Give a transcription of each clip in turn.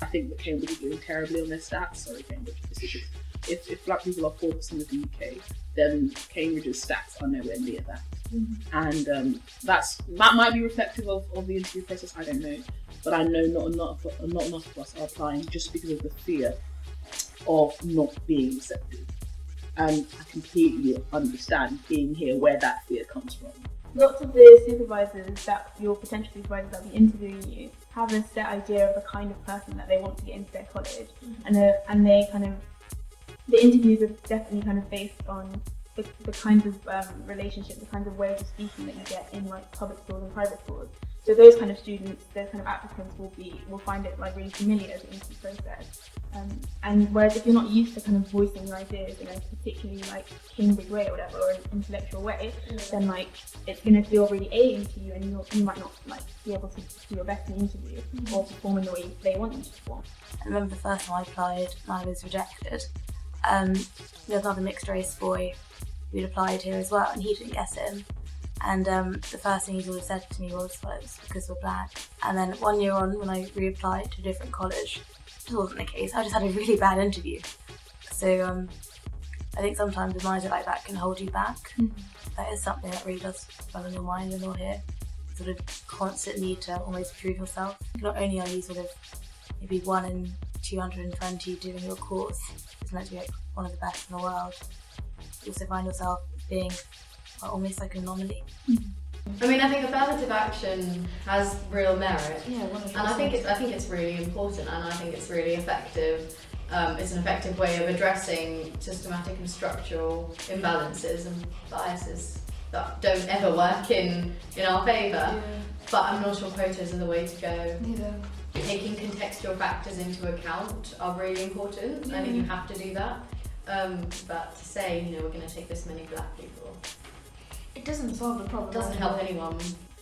I think that Cambridge is doing terribly on their stats. Sorry, Cambridge. If black people are 4% of the UK, then Cambridge's stats are nowhere near that. And that might be reflective of the interview process, I don't know. But I know not enough of us are applying just because of the fear of not being accepted. And I completely understand being here where that fear comes from. Lots of the supervisors your potential supervisors that will be interviewing you have a set idea of the kind of person that they want to get into their college, and they kind of, the interviews are definitely kind of based on the kinds of relationships, the kinds of ways of speaking that you get in like public schools and private schools. So those kind of students, those kind of applicants will find it like really familiar as an interview process. And whereas if you're not used to kind of voicing your ideas in a particularly like Cambridge way or whatever, or an intellectual way, then like it's going to feel really alien to you, and you might not like be able to do your best in the interview or perform in the way they want you to perform. I remember the first time I applied and I was rejected. There's another mixed race boy who'd applied here as well, and he didn't get in. And the first thing he always said to me was, well, it was because we're black. And then 1 year on, when I reapplied to a different college, this wasn't the case. I just had a really bad interview. So I think sometimes a mindset like that can hold you back. That is something that really does run in your mind when you're here. Sort of constant need to almost prove yourself. Not only are you sort of maybe 1 in 220 doing your course, it's meant to be like one of the best in the world. You also find yourself being almost like an anomaly. I mean, I think affirmative action has real merit, and I think it's really important, and I think it's really effective. It's an effective way of addressing systematic and structural imbalances and biases that don't ever work in our favour. But I'm not sure quotas are the way to go. Taking contextual factors into account are really important. I think you have to do that. But to say, we're going to take this many black people, it doesn't solve the problem. It doesn't help anyone.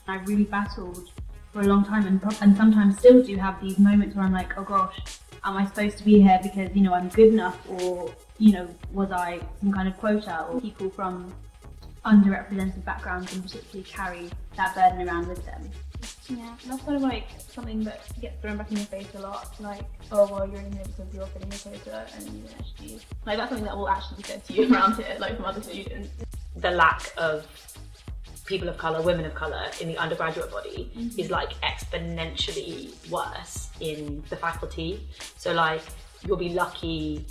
I really battled for a long time, and sometimes still do have these moments where I'm like, oh gosh, am I supposed to be here because I'm good enough, or was I some kind of quota? Or people from underrepresented backgrounds in particular carry that burden around with them. Yeah, that's kind of like something that gets thrown back in your face a lot, like, oh well, you're in here because you're filling your quota, and you didn't actually, like, that's something that will actually be said to you around here, like from other students. The lack of people of colour, women of colour in the undergraduate body is like exponentially worse in the faculty. So like, you'll be lucky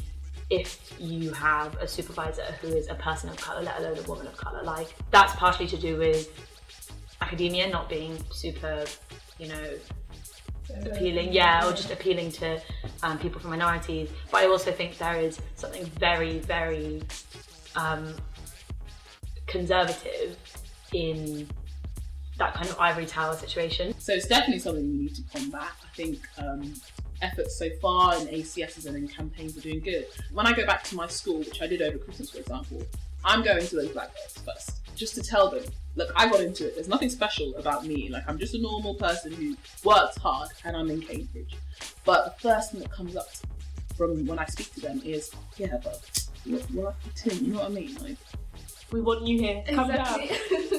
if you have a supervisor who is a person of colour, let alone a woman of colour. Like, that's partially to do with academia not being super, appealing, or just appealing to people from minorities. But I also think there is something very, very conservative in that kind of ivory tower situation. So it's definitely something we need to combat. I think efforts so far in ACSs and in campaigns are doing good. When I go back to my school, which I did over Christmas, for example, I'm going to those black girls first, just to tell them, look, I got into it. There's nothing special about me. Like, I'm just a normal person who works hard, and I'm in Cambridge. But the first thing that comes up from when I speak to them is, yeah, but we're like a team, you know what I mean? Like, we want you here. Come down.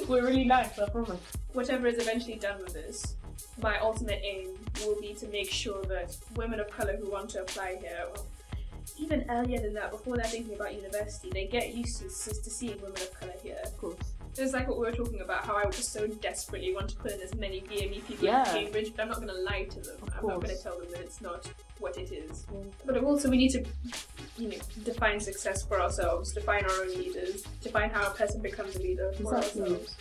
We're really nice, I promise. Whatever is eventually done with this, my ultimate aim will be to make sure that women of colour who want to apply here, or even earlier than that, before they're thinking about university, they get used to seeing women of colour here. Of course. It's like what we were talking about, how I would just so desperately want to put in as many BME people in Cambridge, but I'm not going to lie to them. I'm not going to tell them that it's not what it is. But also we need to, define success for ourselves, define our own leaders, define how a person becomes a leader for ourselves.